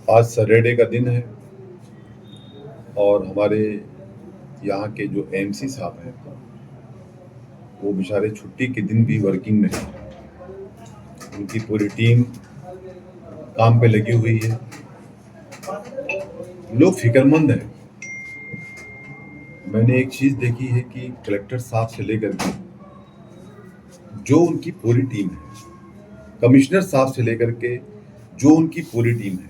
आज सैटरडे का दिन है और हमारे यहाँ के जो एमसी साहब हैं वो बेचारे छुट्टी के दिन भी वर्किंग में हैं। उनकी पूरी टीम काम पे लगी हुई है। लोग फिक्रमंद हैं। मैंने एक चीज देखी है कि कलेक्टर साहब से लेकर के जो उनकी पूरी टीम है, कमिश्नर साहब से लेकर के जो उनकी पूरी टीम है,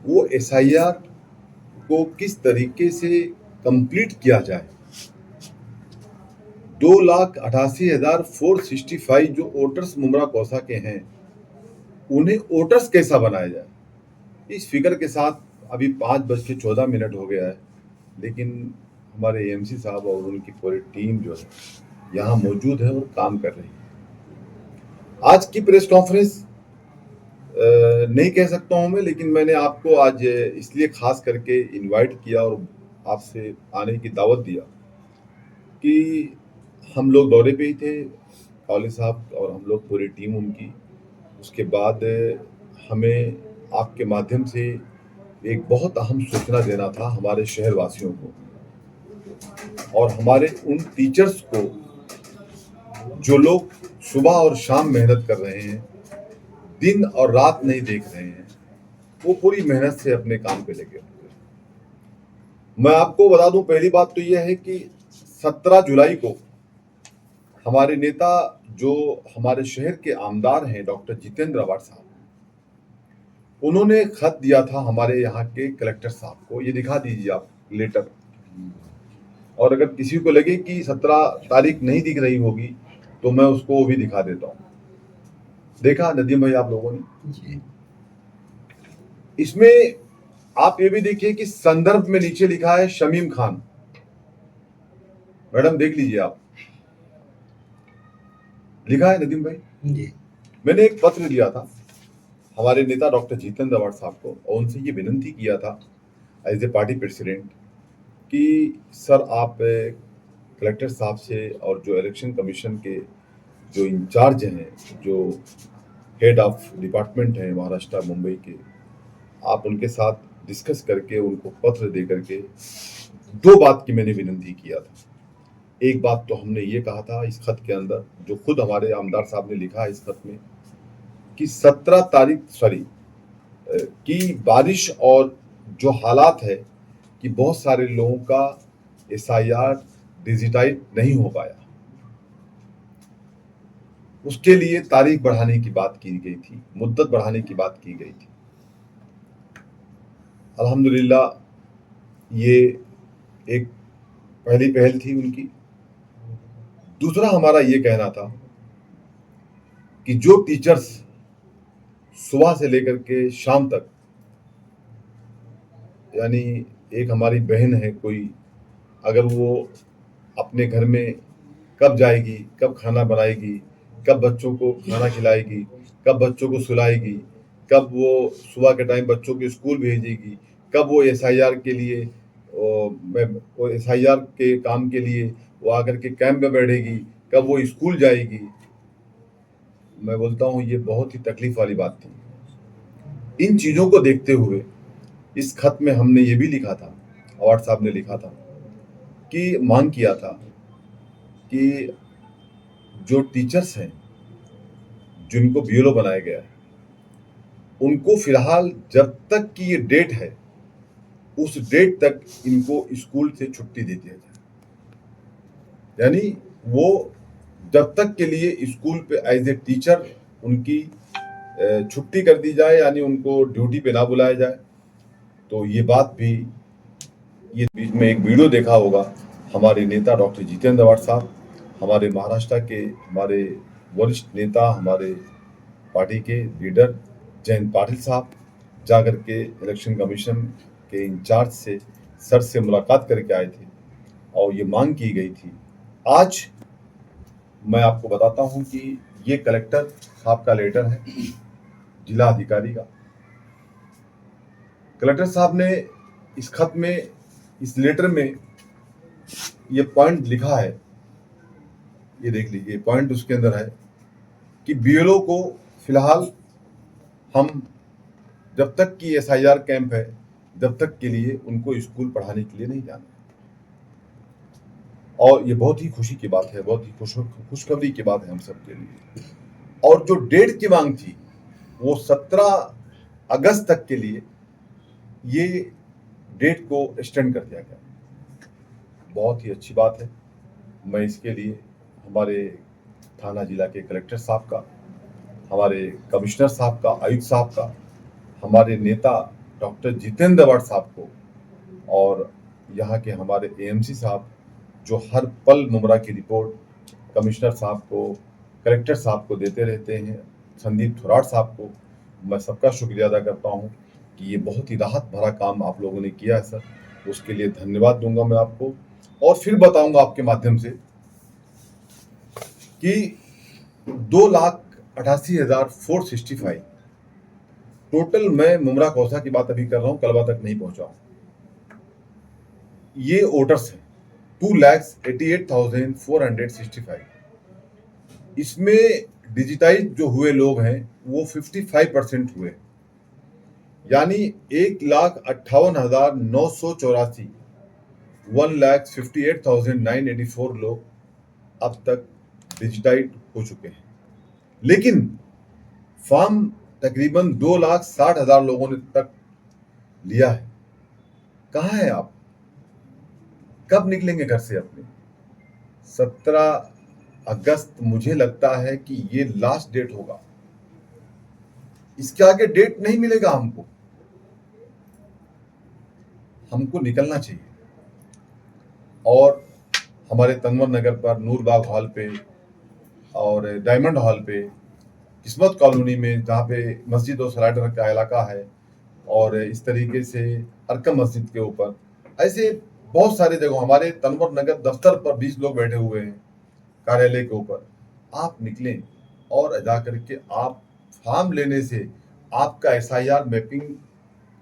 वो एसआईआर को किस तरीके से कंप्लीट किया जाए। 2,88,465 जो वोटर्स मुमरा कौसा के हैं उन्हें वोटर्स कैसा बनाया जाए, इस फिक्र के साथ अभी 5:14 हो गया है, लेकिन हमारे एमसी साहब और उनकी पूरी टीम जो है यहाँ मौजूद है और काम कर रही है। आज की प्रेस कॉन्फ्रेंस नहीं कह सकता हूँ मैं, लेकिन मैंने आपको आज इसलिए खास करके इनवाइट किया और आपसे आने की दावत दिया कि हम लोग दौरे पे ही थे, कॉलेज साहब और हम लोग पूरी टीम उनकी। उसके बाद हमें आपके माध्यम से एक बहुत अहम सूचना देना था हमारे शहर वासियों को और हमारे उन टीचर्स को जो लोग सुबह और शाम मेहनत कर रहे हैं, दिन और रात नहीं देख रहे हैं, वो पूरी मेहनत से अपने काम पे लगे हुए हैं। मैं आपको बता दूं, पहली बात तो यह है कि 17 जुलाई को हमारे नेता जो हमारे शहर के आमदार हैं डॉक्टर जितेंद्र अवार्ड साहब, उन्होंने खत दिया था हमारे यहाँ के कलेक्टर साहब को। ये दिखा दीजिए आप लेटर, और अगर किसी को लगे कि 17 तारीख नहीं दिख रही होगी तो मैं उसको वो भी दिखा देता हूँ। देखा नदीम भाई आप लोगों ने जी। इसमें आप ये भी देखिए कि संदर्भ में नीचे लिखा है शमीम खान। मैडम देख लीजिए आप, लिखा है नदीम भाई जी। मैंने एक पत्र दिया था हमारे नेता डॉक्टर जितेंद्र अवार्ड साहब को और उनसे ये विनती किया था एज ए पार्टी प्रेसिडेंट कि सर आप कलेक्टर साहब से और जो इलेक्शन कमीशन के जो इंचार्ज हैं, जो हेड ऑफ डिपार्टमेंट हैं महाराष्ट्र मुंबई के, आप उनके साथ डिस्कस करके उनको पत्र दे करके 2 बात की मैंने विनती किया था। एक बात तो हमने ये कहा था इस खत के अंदर, जो खुद हमारे आमदार साहब ने लिखा है इस खत में, कि 17 तारीख की बारिश और जो हालात है कि बहुत सारे लोगों का एसआईआर डिजिटाइज नहीं हो पाया, उसके लिए तारीख बढ़ाने की बात की गई थी, मुद्दत बढ़ाने की बात की गई थी। अल्हम्दुलिल्लाह ये एक पहली पहल थी उनकी। दूसरा हमारा ये कहना था कि जो टीचर्स सुबह से लेकर के शाम तक, यानी एक हमारी बहन है कोई, अगर वो अपने घर में कब जाएगी, कब खाना बनाएगी, कब बच्चों को खाना खिलाएगी, कब बच्चों को सुलाएगी, कब वो सुबह के टाइम बच्चों को स्कूल भेजेगी, कब वो एसआईआर के लिए वो एसआईआर के काम के लिए वो आकर के कैंप में बैठेगी, कब वो स्कूल जाएगी। मैं बोलता हूँ ये बहुत ही तकलीफ वाली बात थी। इन चीज़ों को देखते हुए इस खत में हमने ये भी लिखा था, अवार्ड साहब ने लिखा था कि मांग किया था कि जो टीचर्स हैं जिनको बीएलओ बनाया गया है, उनको फिलहाल जब तक की ये डेट है उस डेट तक इनको स्कूल से छुट्टी दे दिया जाए, यानी वो जब तक के लिए स्कूल पे एज ए टीचर उनकी छुट्टी कर दी जाए, यानी उनको ड्यूटी पे ना बुलाया जाए। तो ये बात भी, ये बीच में एक वीडियो देखा होगा, हमारे नेता डॉक्टर जितेंद्र अवार्ड साहब, हमारे महाराष्ट्र के हमारे वरिष्ठ नेता, हमारे पार्टी के लीडर जयंत पाटिल साहब जाकर के इलेक्शन कमीशन के इंचार्ज से सर से मुलाकात करके आए थे और ये मांग की गई थी। आज मैं आपको बताता हूं कि ये कलेक्टर साहब का लेटर है, जिला अधिकारी का। कलेक्टर साहब ने इस खत में, इस लेटर में ये पॉइंट लिखा है, ये देख लीजिए पॉइंट उसके अंदर है कि बीएलओ को फिलहाल हम जब तक कि SIR कैंप है, जब तक के लिए उनको स्कूल पढ़ाने के लिए नहीं जाना। और ये बहुत ही खुशी की बात है, बहुत ही खुशखबरी की बात है हम सब के लिए। और जो डेट की मांग थी वो 17 अगस्त तक के लिए ये डेट को एक्सटेंड कर दिया गया। बहुत ही अच्छी बात है। मैं इसके लिए हमारे थाना जिला के कलेक्टर साहब का, हमारे कमिश्नर साहब का, आयुक्त साहब का, हमारे नेता डॉक्टर जितेंद्र अवार्ड साहब को और यहाँ के हमारे AMC साहब जो हर पल मुमरा की रिपोर्ट कमिश्नर साहब को, कलेक्टर साहब को देते रहते हैं, संदीप थोराट साहब को मैं सबका शुक्रिया अदा करता हूँ कि ये बहुत ही राहत भरा काम आप लोगों ने किया है सर, उसके लिए धन्यवाद दूंगा मैं आपको। और फिर बताऊंगा आपके माध्यम से कि 2,88,465 टोटल, मैं मुमरा कौसा की बात अभी कर रहा हूँ, कलवा तक नहीं पहुंचा हूं, ये वोटर्स हैं 2,88,465। इसमें डिजिटाइज जो हुए लोग हैं वो 55% हुए, यानी 1,58,984, 1,58,984 लोग अब तक डिजिटाइज हो चुके हैं। लेकिन फॉर्म तकरीबन 2,60,000 लोगों ने तक लिया है। कहाँ है आप? कब निकलेंगे घर से अपने? 17 अगस्त मुझे लगता है कि ये लास्ट डेट होगा, इसके आगे डेट नहीं मिलेगा हमको निकलना चाहिए। और हमारे तनवर नगर पर, नूरबाग हॉल पे और डायमंड हॉल पे, किस्मत कॉलोनी में जहाँ पे मस्जिद और स्लाइडर का इलाका है, और इस तरीके से अरकम मस्जिद के ऊपर, ऐसे बहुत सारी जगह, हमारे तनवर नगर दफ्तर पर 20 लोग बैठे हुए हैं कार्यालय के ऊपर। आप निकलें और जा करके आप फॉर्म लेने से आपका SIR मैपिंग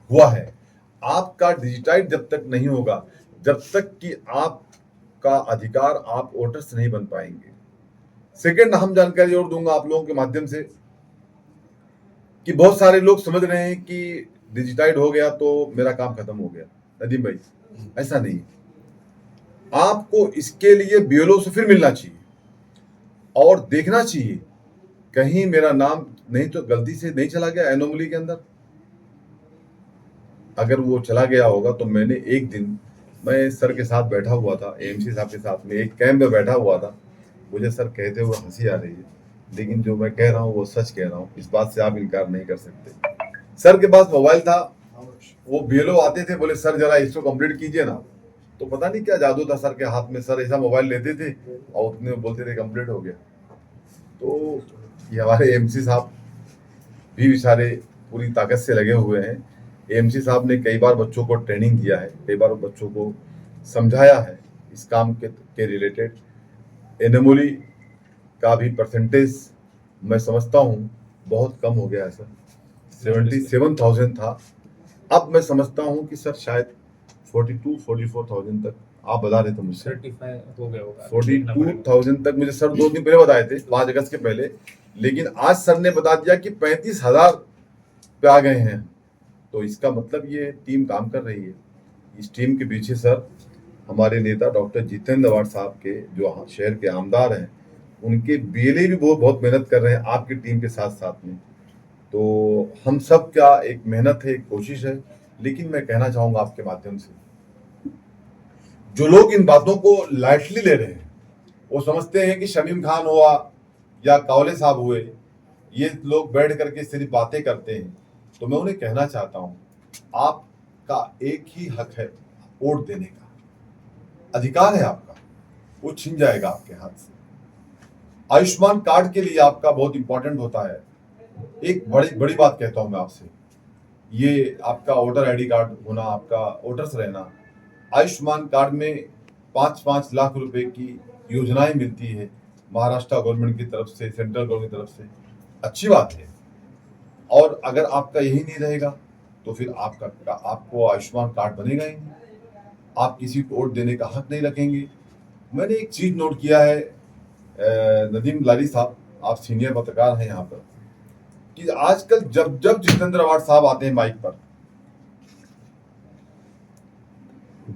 हुआ है, आपका डिजिटाइज जब तक नहीं होगा, जब तक कि आपका अधिकार आप वोटर्स नहीं बन पाएंगे। सेकंड, हम जानकारी और दूंगा आप लोगों के माध्यम से कि बहुत सारे लोग समझ रहे हैं कि डिजिटाइड हो गया तो मेरा काम खत्म हो गया। नदीम भाई, ऐसा नहीं, आपको इसके लिए BLO से फिर मिलना चाहिए और देखना चाहिए कहीं मेरा नाम नहीं तो गलती से नहीं चला गया एनोमली के अंदर। अगर वो चला गया होगा तो मैंने एक दिन, मैं सर के साथ बैठा हुआ था, AMC साहब के साथ में एक कैंप में बैठा हुआ था, मुझे सर कहते हुए हंसी आ रही है, लेकिन जो मैं कह रहा हूँ वो सच कह रहा हूँ, इस बात से आप इनकार नहीं कर सकते। सर के पास मोबाइल था, वो BLO आते थे, बोले सर जरा इसको कंप्लीट कीजिए ना, तो पता नहीं क्या जादू था सर के हाथ में, सर ऐसा मोबाइल लेते थे और उतने बोलते थे कंप्लीट हो गया। तो ये हमारे AMC साहब भी बेचारे पूरी ताकत से लगे हुए हैं। AMC साहब ने कई बार बच्चों को ट्रेनिंग दिया है, कई बार बच्चों को समझाया है इस काम के रिलेटेड। एनोमली का भी परसेंटेज मैं समझता हूँ बहुत कम हो गया है सर, 77,000 था, अब मैं समझता हूँ कि सर शायद 42-44,000 तक, आप बता रहे थे मुझसे 35 हो गया होगा, 42,000 तक मुझे सर 2 दिन पहले बताए थे, 5 अगस्त के पहले, लेकिन आज सर ने बता दिया कि 35,000 पे आ गए हैं। तो इसका मतलब ये टीम काम कर रही है। इस टीम के पीछे सर हमारे नेता डॉक्टर जितेंद्र अवार्ड साहब के, जो शहर के आमदार हैं, उनके BLA भी बहुत मेहनत कर रहे हैं आपकी टीम के साथ साथ में। तो हम सब का एक मेहनत है, एक कोशिश है। लेकिन मैं कहना चाहूंगा आपके माध्यम से, जो लोग इन बातों को लाइटली ले रहे हैं, वो समझते हैं कि शमीम खान हुआ या कावले साहब हुए, ये लोग बैठ करके सिर्फ बातें करते हैं। तो मैं उन्हें कहना चाहता हूं, आपका एक ही हक है वोट देने का, अधिकार है आपका, वो छिन जाएगा आपके हाथ से। आयुष्मान कार्ड के लिए आपका बहुत इंपॉर्टेंट होता है। एक बड़ी बड़ी बात कहता हूं मैं आपसे, ये आपका वोटर ID कार्ड होना, आपका वोटर्स रहना। आयुष्मान कार्ड में 5-5 लाख रुपए की योजनाएं मिलती है महाराष्ट्र गवर्नमेंट की तरफ से, सेंट्रल गवर्नमेंट की तरफ से, अच्छी बात है। और अगर आपका यही नहीं रहेगा तो फिर आपको आयुष्मान कार्ड बनेगा ही नहीं, आप किसी को वोट देने का हक नहीं रखेंगे। मैंने एक चीज नोट किया है, नदीम लारी साहब, आप सीनियर पत्रकार हैं यहाँ पर, कि आजकल जब जब जितेंद्र अवार्ड साहब आते हैं माइक पर,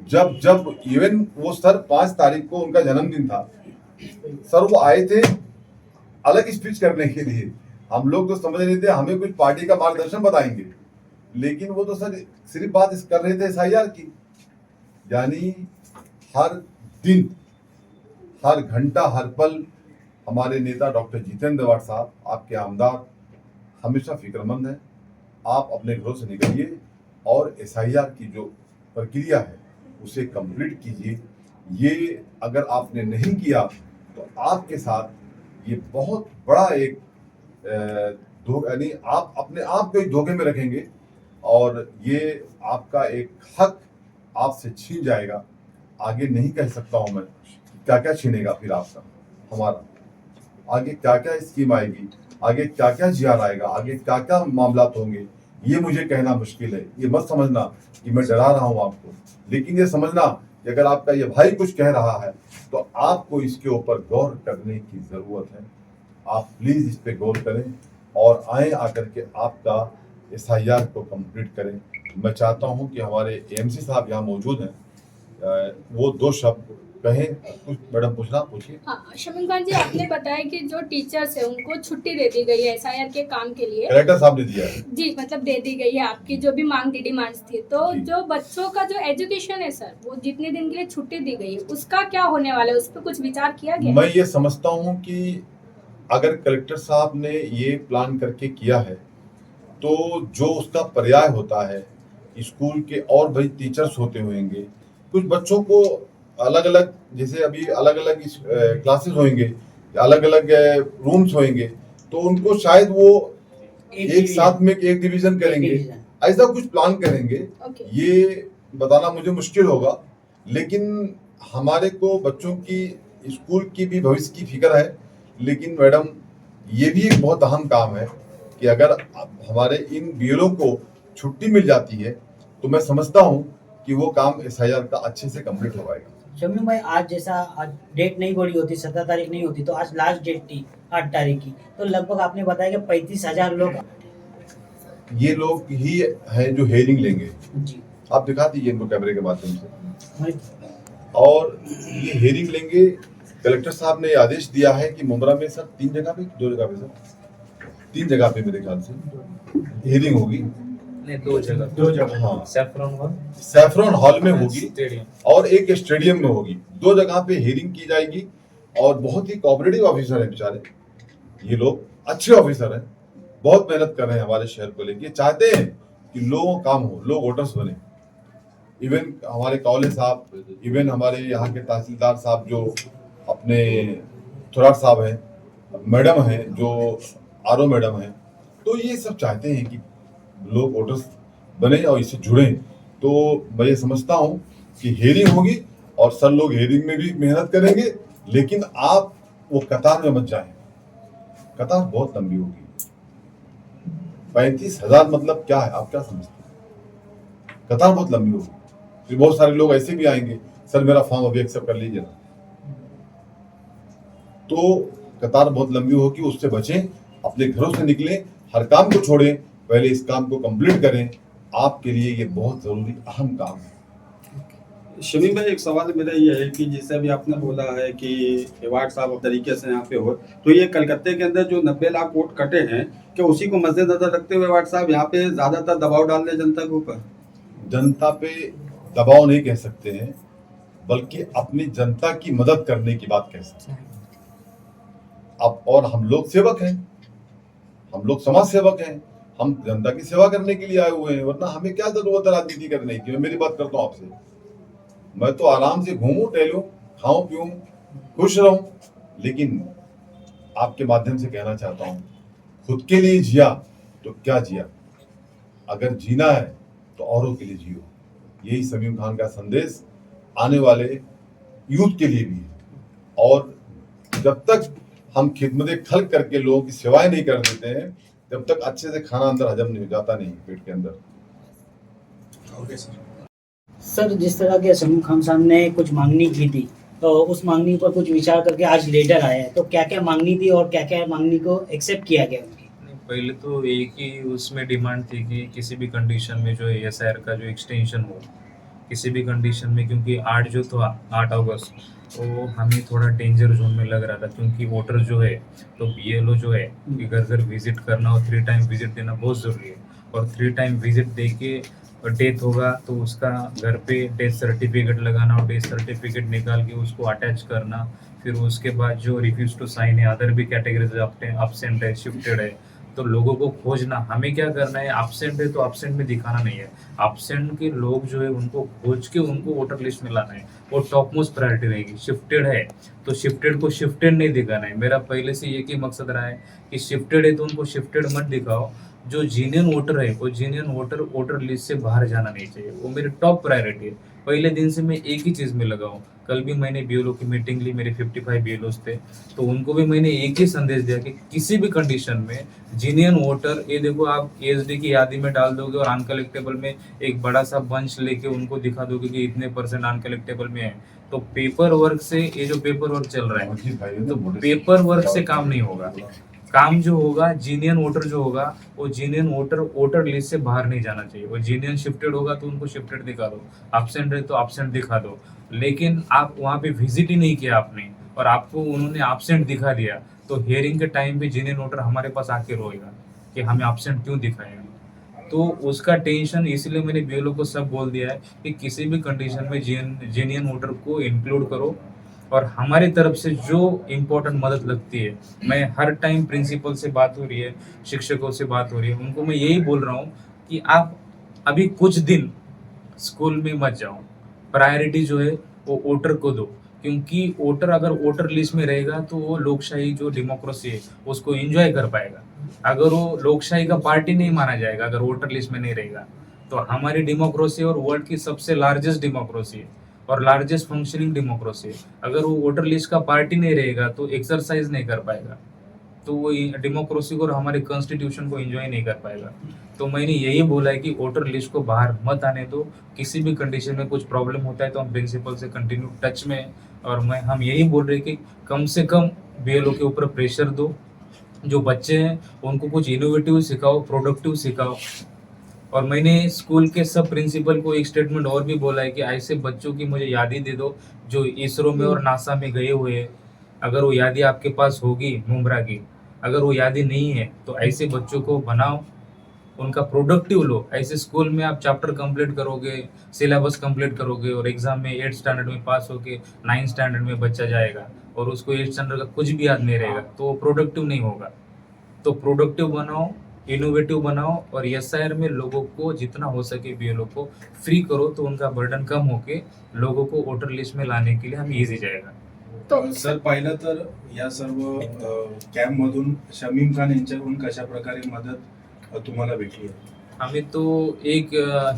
जब जब इवन वो सर 5 तारीख को उनका जन्मदिन था सर, वो आए थे अलग स्पीच करने के लिए। हम लोग तो समझ रहे थे हमें कुछ पार्टी का मार्गदर्शन बताएंगे, लेकिन वो तो सर सिर्फ बात कर रहे थे SIR की। यानी हर दिन, हर घंटा, हर पल हमारे नेता डॉक्टर जितेंद्र अवार्ड साहब, आपके आमदार हमेशा फिक्रमंद हैं। आप अपने घरों से निकलिए और SIR की जो प्रक्रिया है उसे कंप्लीट कीजिए। ये अगर आपने नहीं किया तो आपके साथ ये बहुत बड़ा एक यानी आप अपने आप को एक धोखे में रखेंगे और ये आपका एक हक आपसे छीन जाएगा। आगे नहीं कह सकता हूं मैं क्या क्या छीनेगा फिर आपका, हमारा आगे क्या क्या स्कीम आएगी, आगे क्या क्या GR आएगा, आगे क्या क्या मामला होंगे, ये मुझे कहना मुश्किल है। ये मत समझना कि मैं डरा रहा हूं आपको, लेकिन ये समझना कि अगर आपका ये भाई कुछ कह रहा है तो आपको इसके ऊपर गौर करने की जरूरत है। आप प्लीज इस पे गौर करें और आए आकर के आपका SIR को कंप्लीट करें। मैं चाहता हूं कि हमारे AMC साहब यहाँ मौजूद हैं, वो 2 शब्द कहें। कुछ मैडम पूछना, पूछिए। हाँ, शमीम खान जी, आपने बताया कि जो टीचर्स है उनको छुट्टी दे दी गई है SIR के काम के लिए, कलेक्टर साहब ने दिया है जी, मतलब दे दी गई है। आपकी जो भी मांग थी, डिमांड्स थी, तो जो बच्चों का जो एजुकेशन है सर, वो जितने दिन के लिए छुट्टी दी गई है उसका क्या होने वाला है, उस पर कुछ विचार किया गया? मैं ये समझता हूँ कि अगर कलेक्टर साहब ने ये प्लान करके किया है तो जो उसका पर्याय होता है, स्कूल के और भाई टीचर्स होते होंगे, कुछ बच्चों को अलग अलग, जैसे अभी अलग अलग क्लासेस होंगे, अलग अलग रूम्स होंगे, तो उनको शायद वो एक साथ में एक डिवीजन करेंगे, ऐसा कुछ प्लान करेंगे। ये बताना मुझे मुश्किल होगा, लेकिन हमारे को बच्चों की स्कूल की भी भविष्य की फिक्र है। लेकिन मैडम ये भी एक बहुत अहम काम है कि अगर हमारे इन BLO को छुट्टी मिल जाती है तो मैं समझता हूँ कि वो काम SIR का अच्छे से कंप्लीट हो पाएगा। शमीम भाई, आज जैसा आज डेट नहीं बढ़ी होती, 17 तारीख नहीं होती, तो आज लास्ट डेट थी 8 तारीख की, तो लगभग आपने बताया कि 35,000 लोग, ये लोग ही हैं जो हेयरिंग लेंगे जी, आप दिखा दीजिए इनको कैमरे के माध्यम से। मैं- और ये हेयरिंग लेंगे। कलेक्टर साहब ने आदेश दिया है कि मुंब्रा में सर 3 जगह पे, 2 जगह पे सर, 3 जगह पे मेरे ख्याल से हेयरिंग होगी। नहीं, 2 जगह, हाँ, सैफरन हॉल में होगी स्टेडियम और एक स्टेडियम में होगी। 2 जगह पे हेयरिंग की जाएगी। और बहुत ही कोऑपरेटिव ऑफिसर है बेचारे, ये लोग अच्छे ऑफिसर हैं, बहुत मेहनत कर रहे हैं हमारे शहर को लेके, चाहते हैं कि लोगों काम हो, लोग वोटर्स बने। इवन हमारे कौले साहब, इवन हमारे यहाँ के तहसीलदार साहब जो अपने थोराट साहब हैं, मैडम हैं जो RO मैडम हैं, तो ये सब चाहते हैं कि लोग वोटर्स बने और इससे जुड़े। तो मैं ये समझता हूँ कि हेयरिंग होगी और सर लोग हेयरिंग में भी मेहनत करेंगे, लेकिन आप वो कतार में मत जाएं, कतार बहुत लंबी होगी। 35,000 मतलब क्या है, आप क्या समझते हैं? कतार बहुत लंबी होगी, फिर बहुत सारे लोग ऐसे भी आएंगे, सर मेरा फॉर्म अभी एक्सेप्ट कर लीजिए ना, तो कतार बहुत लंबी होगी। उससे बचें, अपने घरों से निकलें, हर काम को छोड़ें, पहले इस काम को कंप्लीट करें। आपके लिए ये बहुत जरूरी अहम काम है। शमीम भाई, एक सवाल मेरा ये है कि जैसे अभी आपने बोला है कि अवार्ड साहब तरीके से यहाँ पे हो, तो ये कलकत्ते के अंदर जो 90 लाख वोट कटे हैं, क्या उसी को मद्देनजर रखते हुए अवार्ड साहब यहाँ पे ज्यादातर दबाव डाल रहे जनता के ऊपर? जनता पे दबाव नहीं कह सकते हैं, बल्कि अपनी जनता की मदद करने की बात कह सकते हैं। अब और हम लोग सेवक हैं, हम लोग समाज सेवक हैं, हम जनता की सेवा करने के लिए आए हुए हैं, वरना हमें क्या जरूरत है राजनीति करने की। मैं मेरी बात करता हूँ आपसे, मैं तो आराम से घूमूं, टहलूं, खाऊं पीऊं, खुश रहूं, लेकिन आपके माध्यम से कहना चाहता हूं, खुद के लिए जिया तो क्या जिया, अगर जीना है तो औरों के लिए जियो। यही शमीम खान का संदेश आने वाले यूथ के लिए भी है। और जब तक हम खिदमत खल्क करके लोगों की सेवाएं नहीं कर देते हैं, जब तक अच्छे से खाना अंदर हजम नहीं हो जाता, नहीं पेट के अंदर। Okay sir. सर, जिस तरह के शमीम खान साहब ने कुछ मांगनी की थी, तो उस मांगनी पर कुछ विचार करके आज लेटर आया है, तो क्या क्या मांगनी थी और क्या क्या मांगनी को एक्सेप्ट किया गया उनकी? पहले तो एक ही उसमें डिमांड थी कि किसी भी कंडीशन में जो एएसआईआर का जो एक्सटेंशन हो, किसी भी कंडीशन में, क्योंकि 8 जो था 8 अगस्त तो हमें थोड़ा डेंजर जोन में लग रहा था, क्योंकि वोटर जो है तो बीएलओ जो है कि घर घर विजिट करना और 3 टाइम विजिट देना बहुत ज़रूरी है, और 3 टाइम विजिट दे के डेथ होगा तो उसका घर पे डेथ सर्टिफिकेट लगाना और डेथ सर्टिफिकेट निकाल के उसको अटैच करना, फिर उसके बाद जो रिफ्यूज टू साइन है, अदर भी कैटेगरीज अपसेंट है, शिफ्टेड है, तो लोगों को खोजना, हमें क्या करना है, एब्सेंट है तो एब्सेंट में दिखाना नहीं है, एब्सेंट के लोग जो है उनको खोज के उनको वोटर लिस्ट में लाना है, वो टॉप मोस्ट प्रायोरिटी रहेगी। शिफ्टेड है तो शिफ्टेड को शिफ्टेड नहीं दिखाना है, मेरा पहले से एक ही मकसद रहा है कि शिफ्टेड है तो उनको शिफ्टेड मत दिखाओ, जो जीनियन वोटर है वो जीनियन वोटर लिस्ट से बाहर जाना नहीं चाहिए, वो मेरी टॉप प्रायोरिटी है। पहले दिन से मैं एक ही चीज़ में लगा हूँ। कल भी मैंने बीएलओ की मीटिंग ली, मेरे 55 बीएलओस थे, तो उनको भी मैंने एक ही संदेश दिया कि किसी भी कंडीशन में जीनियन वोटर, ये देखो आप एएसडी की यादी में डाल दोगे और अनकलेक्टेबल में एक बड़ा सा बंच लेके उनको दिखा दोगे कि इतने % अनकलेक्टेबल में है, तो पेपर वर्क से, ये जो पेपर वर्क चल रहा है तो पेपर वर्क से काम नहीं होगा। काम जो होगा, जीनियन वोटर जो होगा वो जीनियन वोटर लिस्ट से बाहर नहीं जाना चाहिए, वो जीनियन शिफ्टेड होगा तो उनको शिफ्टेड दिखा दो, एब्सेंट है तो एब्सेंट दिखा दो, लेकिन आप वहाँ पे विजिट ही नहीं किया आपने और आपको उन्होंने एब्सेंट दिखा दिया, तो हियरिंग के टाइम पे जीनियन वोटर हमारे पास आके रोएगा कि हमें एब्सेंट क्यों दिखाएगा। तो उसका टेंशन, इसलिए मैंने बीएलओ को सब बोल दिया है कि किसी भी कंडीशन में जेन्युइन वोटर को इंक्लूड करो, और हमारी तरफ से जो इम्पोर्टेंट मदद लगती है, मैं हर टाइम प्रिंसिपल से बात हो रही है, शिक्षकों से बात हो रही है, उनको मैं यही बोल रहा हूँ कि आप अभी कुछ दिन स्कूल में मत जाओ, प्रायोरिटी जो है वो वोटर को दो, क्योंकि वोटर अगर वोटर लिस्ट में रहेगा तो वो लोकशाही जो डेमोक्रेसी है उसको एंजॉय कर पाएगा। अगर वो लोकशाही का पार्टी नहीं माना जाएगा अगर वोटर लिस्ट में नहीं रहेगा, तो हमारी डेमोक्रेसी और वर्ल्ड की सबसे लार्जेस्ट डेमोक्रेसी है और लार्जेस्ट फंक्शनिंग डेमोक्रेसी है, अगर वो वोटर लिस्ट का पार्टी नहीं रहेगा तो एक्सरसाइज नहीं कर पाएगा, तो वो डेमोक्रेसी को और हमारे कॉन्स्टिट्यूशन को एंजॉय नहीं कर पाएगा। तो मैंने यही बोला है कि वोटर लिस्ट को बाहर मत आने दो, किसी भी कंडीशन में कुछ प्रॉब्लम होता है तो हम प्रिंसिपल से कंटिन्यू टच में हैं, और हम यही बोल रहे हैं कि कम से कम बीएलओ के ऊपर प्रेशर दो, जो बच्चे हैं उनको कुछ इनोवेटिव सिखाओ, प्रोडक्टिव सिखाओ। और मैंने स्कूल के सब प्रिंसिपल को एक स्टेटमेंट और भी बोला है कि ऐसे बच्चों की मुझे यादी दे दो जो इसरो में और नासा में गए हुए हैं, अगर वो यादी आपके पास होगी मुमरा की, अगर वो यादी नहीं है तो ऐसे बच्चों को बनाओ, उनका प्रोडक्टिव लो। ऐसे स्कूल में आप चैप्टर कंप्लीट करोगे, सिलेबस कंप्लीट करोगे और एग्जाम में 8th स्टैंडर्ड में पास होके 9th स्टैंडर्ड में बच्चा जाएगा और उसको 8th स्टैंडर्ड का कुछ भी याद नहीं रहेगा, तो वो प्रोडक्टिव नहीं होगा। तो प्रोडक्टिव बनाओ, इनोवेटिव बनाओ, और एसआईआर में लोगों को जितना हो सके बीएलओ को फ्री करो, तो उनका बर्डन कम होके लोगों को वोटर लिस्ट में लाने के लिए हम इजी जाएगा। तो सर, पाहिलं तर या सर्व कॅम्पमधून शमीम खान यांच्याकडून कशा प्रकारे मदत तुम्हाला भेटली आहे? हमें तो एक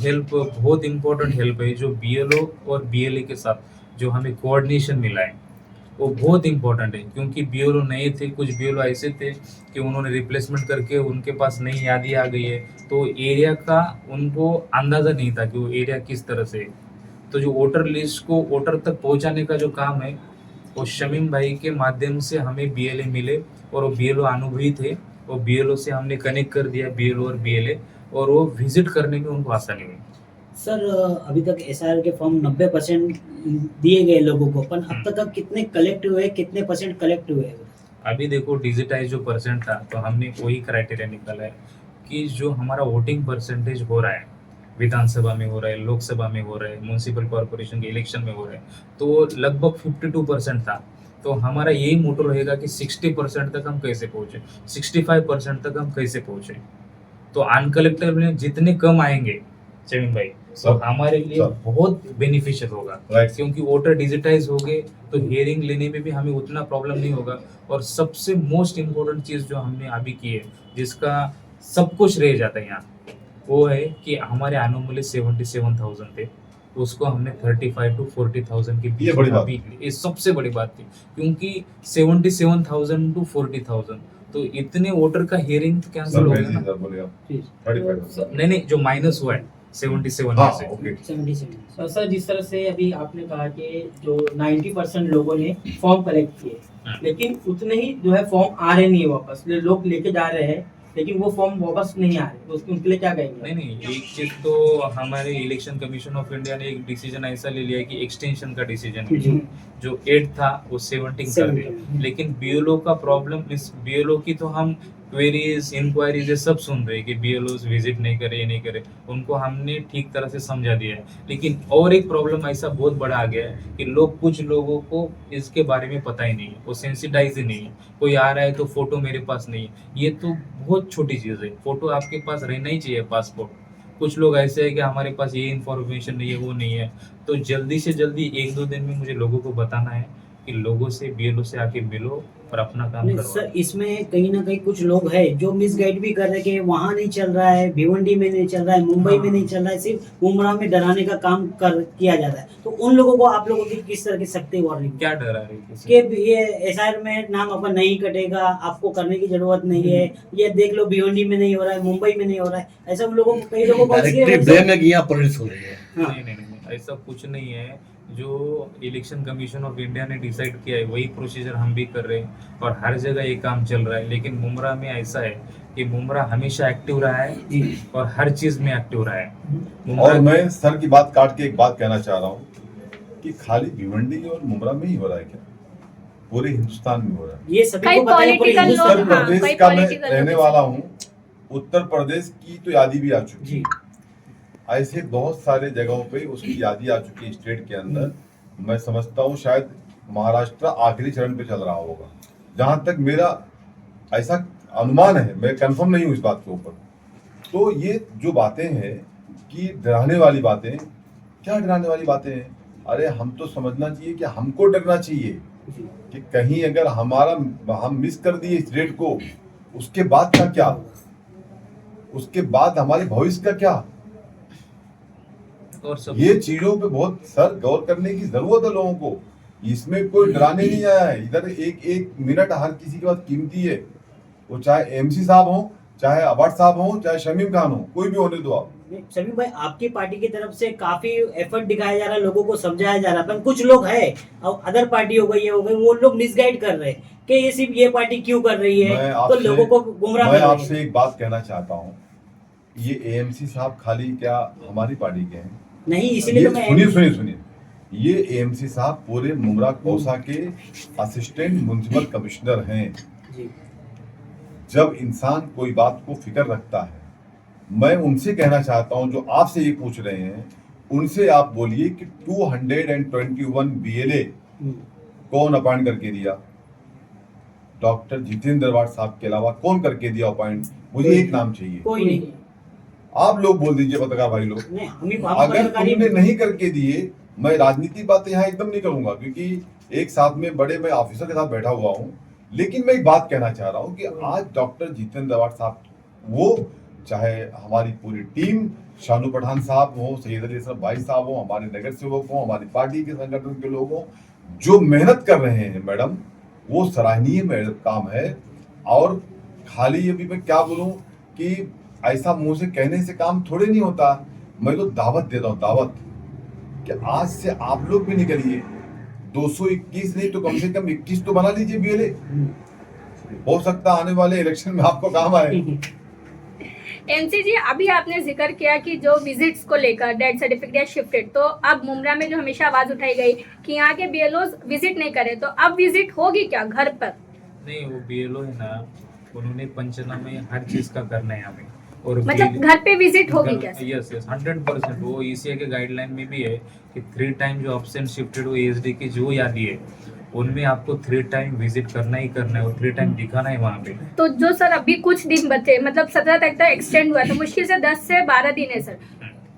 हेल्प, बहुत इम्पोर्टेंट हेल्प है जो बीएलओ और बीएलए के साथ जो हमें कोऑर्डिनेशन मिला है, वो बहुत इम्पोर्टेंट है, क्योंकि बीएलओ नए थे, कुछ बीएलओ ऐसे थे कि उन्होंने रिप्लेसमेंट करके उनके पास नई यादी आ गई है, तो एरिया का उनको अंदाज़ा नहीं था कि वो एरिया किस तरह से है। तो जो वोटर लिस्ट को वोटर तक पहुंचाने का जो काम है वो शमीम भाई के माध्यम से हमें बीएलए मिले, और वो बीएलओ अनुभवी थे, वो बीएलओ से हमने कनेक्ट कर दिया, बीएलओ और बीएलए, और वो विजिट करने में उनको आसानी हुई। सर, अभी तक एसआईआर के फॉर्म 90% दिए गए लोगों को, पर अब तक कितने कलेक्ट हुए, कितने % कलेक्ट हुए? अभी देखो डिजिटाइज जो परसेंट था, तो हमने वही क्राइटेरिया निकाला है कि जो हमारा वोटिंग परसेंटेज हो रहा है, विधानसभा में हो रहा है, लोकसभा में हो रहा है, म्यूनसिपल कॉर्पोरेशन के इलेक्शन में हो रहा है, तो लगभग 52% था। तो हमारा यही मोटो रहेगा कि 60% तक हम कैसे पहुँचे, 65% तक हम कैसे पहुँचे। तो अनकलेक्टेड में जितने कम आएंगे शमीम भाई, तो हमारे लिए बहुत बेनिफिशियल होगा, क्योंकि वोटर डिजिटाइज हो गए तो हियरिंग लेने में भी हमें उतना प्रॉब्लम नहीं होगा। और सबसे मोस्ट इम्पोर्टेंट चीज़ जो हमने अभी की है, जिसका सब कुछ रह जाता है यहाँ, वो है कि हमारे एनोमली 77,000 थे, उसको हमने 35 to 40,000 के बीच में अभी, ये सबसे बड़ी बात थी, क्योंकि 77,000 to 40,000, तो इतने वोटर का हियरिंग तो कैंसिल हो गया ना। नहीं, जो माइनस हुआ है 77 में से। 77। सर, जिस तरह से अभी आपने कहा कि जो 90% लोगों ने फॉर्म कलेक्ट किए, लेकिन उतने ही जो है फॉर्म आ रहे नहीं है वापस, लोग लेके जा रहे हैं, लेकिन वो फॉर्म वापस नहीं आ रहे, तो उनके लिए क्या कहेंगे? नहीं नहीं, एक चीज तो हमारे इलेक्शन कमीशन ऑफ इंडिया ने एक डिसीजन ऐसा ले लिया है कि एक्सटेंशन का डिसीजन जी। जो 8 था वो 17 कर दिया। लेकिन बीएलओ का प्रॉब्लम, इस बीएलओ की तो हम क्वेरीज इंक्वायरीज ये सब सुन रहे हैं कि बीएलओ विजिट नहीं करे, ये नहीं करे, उनको हमने ठीक तरह से समझा दिया है। लेकिन और एक प्रॉब्लम ऐसा बहुत बड़ा आ गया है कि कुछ लोगों को इसके बारे में पता ही नहीं है, वो सेंसिटाइज ही नहीं है। कोई आ रहा है तो फोटो मेरे पास नहीं है, ये तो बहुत छोटी चीज़ है, फोटो आपके पास रहना ही चाहिए, पासपोर्ट। कुछ लोग ऐसे है कि हमारे पास ये इन्फॉर्मेशन नहीं है, वो नहीं है। तो जल्दी से जल्दी 1-2 दिन में मुझे लोगों को बताना है कि लोगों से बीएलओ से आके मिलो और अपना काम नहीं, करो। सर इसमें कहीं ना कहीं कुछ लोग हैं जो मिसगाइड भी कर रहे हैं कि वहाँ नहीं चल रहा है, भिवंडी में नहीं चल रहा है, मुंबई में नहीं चल रहा है, सिर्फ उमरा में डराने का काम किया जाता है। तो उन लोगों को आप लोगों की किस तरह की सख्ती वार्निंग क्या डरा रही किसी कि ये एसआईआर में नाम आपका नहीं कटेगा, आपको करने की जरूरत नहीं है, ये देख लो भिवंडी में नहीं हो रहा है, मुंबई में नहीं हो रहा है, ऐसा उन लोगों को, कई लोगों को डायरेक्टली ब्लेम है कि यहाँ पुलिस हो रही है। हाँ। नहीं, ऐसा कुछ नहीं है। जो इलेक्शन कमीशन ऑफ इंडिया ने डिसाइड किया है वही प्रोसीजर हम भी कर रहे हैं और हर जगह ये काम चल रहा है। लेकिन मुमरा में ऐसा है कि मुमरा हमेशा एक्टिव रहा है और हर चीज में एक्टिव रहा है। और मैं सर की बात काट के एक बात कहना चाह रहा हूँ कि खाली भिवंडी और मुमरा में ही हो रहा है क्या? पूरे हिंदुस्तान में हो रहा है। ये सभी कई को पता है, पूरे political हिंदुस्तान लोग, में। हाँ, प्रदेश कई का मैं political रहने लोग। वाला हूँ, उत्तर प्रदेश की तो यादी भी आ चुकी जी है। ऐसे बहुत सारे जगहों पे उसकी यादी आ चुकी है स्टेट के अंदर। मैं समझता हूँ शायद महाराष्ट्र आखिरी चरण पे चल रहा होगा, जहां तक मेरा ऐसा अनुमान है, मैं कंफर्म नहीं हूँ इस बात के ऊपर। तो ये जो बातें हैं कि डराने वाली बातें, क्या डराने वाली बातें हैं? अरे हम तो समझना चाहिए कि हमको डरना चाहिए कि कहीं अगर हम मिस कर दिए इस डेट को, उसके बाद का क्या, उसके बाद हमारे भविष्य का क्या? और सब ये चीजों पे बहुत सर गौर करने की जरूरत है लोगों को। इसमें कोई डराने नहीं आया है। इधर एक मिनट हर किसी के पास कीमती है, वो चाहे एमसी साहब हो, चाहे अवार्ड साहब हो, चाहे शमीम खान हो, कोई भी होने दो आप। शमीम भाई, आपकी पार्टी की तरफ से काफी एफर्ट दिखाया जा रहा है, लोगों को समझाया जा रहा है, पर कुछ लोग है और अदर पार्टी हो गई, ये हो गई, वो लोग मिसगाइड कर रहे हैं कि ये सिर्फ ये पार्टी क्यों कर रही है, तो लोगों को गुमराह मैं कर रही आपसे है। एक बात कहना चाहता हूँ, ये एएमसी साहब खाली क्या हमारी पार्टी के हैं? नहीं, इसीलिए ये तो मैं सुनिए, ये एएमसी साहब पूरे मुमरा कौसा के असिस्टेंट म्युनिसिपल कमिश्नर हैं। जी जब इंसान कोई बात को फिक्र रखता है, मैं उनसे कहना चाहता हूं जो आपसे ये पूछ रहे हैं, उनसे आप बोलिए कि 221 बीएलए कौन अपॉइंट करके दिया? डॉक्टर जितेंद्र वाड साहब के अलावा कौन करके दिया अपॉइंट? मुझे एक नाम चाहिए। कोई नहीं। आप लोग बोल दीजिए, पत्रकार भाई लोग। नहीं, हम अगर पत्रकारी तुमने नहीं करके दिए, मैं राजनीतिक बातें यहाँ एकदम नहीं करूंगा, क्योंकि एक साथ में बड़े मैं ऑफिसर के साथ बैठा हुआ हूँ। लेकिन मैं एक बात कहना चाह रहा हूँ कि आज डॉक्टर जितेंद्र वाड साहब, वो चाहे हमारी पूरी टीम, शानू पठान साहब हो, सैयद अली असरफ भाई साहब हो, हमारे नगर सेवक हो, हमारी पार्टी के संगठन के लोग हो, जो मेहनत कर रहे हैं मैडम, वो सराहनीय मेहनत काम है। और खाली अभी मैं क्या बोलूं कि ऐसा मुंह से कहने से काम थोड़े नहीं होता। मैं तो दावत देता हूँ, दावत, कि आज से आप लोग भी निकलिए, 221 नहीं तो कम से कम 21 तो बना लीजिए बीएलए। हो सकता है आने वाले इलेक्शन में आपको काम आए। एमसी जी, अभी आपने जिक्र किया कि जो विजिट्स को लेकर डेथ सर्टिफिकेट शिफ्टेड, तो अब मुमरा में जो हमेशा आवाज उठाई गई कि यहाँ के बीएलओ विजिट नहीं करे, तो अब विजिट होगी क्या घर पर? नहीं, वो बीएलओ है ना, उन्होंने पंचनामे हर चीज का करना है हमें। और मतलब घर पे विजिट होगी क्या? यस 100%। वो ईसीए के गाइडलाइन में भी है कि 3 टाइम जो एब्सेंट शिफ्टेड हो एएसडी की जो यादी है, उनमें आपको 3 टाइम विजिट करना ही करना है और 3 टाइम दिखाना है वहाँ पे। तो जो सर अभी कुछ दिन बचे, मतलब 17 तक एक्सटेंड हुआ, तो मुश्किल से 10 से 12 दिन है सर,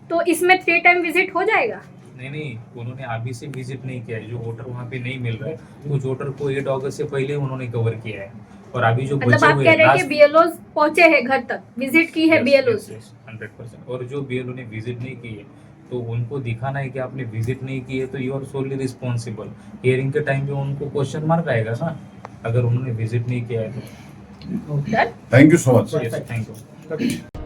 तो इसमें 3 टाइम विजिट हो जाएगा? नहीं, उन्होंने अभी से विजिट नहीं किया है। जो वोटर वहाँ पे नहीं मिल रहा है, कुछ वोटर को 8 अगस्त से पहले उन्होंने कवर किया है। और अभी जो मतलब बचे आप हुए कह रहे हैं कि last- बीएलओ पहुंचे हैं घर तक, विजिट की है बीएलओ? 100%। और जो बीएलओ ने विजिट नहीं की है, तो उनको दिखाना है कि आपने विजिट नहीं की है, तो you are solely responsible. Hearing के टाइम पे उनको क्वेश्चन मार्क आएगा ना, अगर उन्होंने विजिट नहीं किया है तो। Thank you so much. Thank you.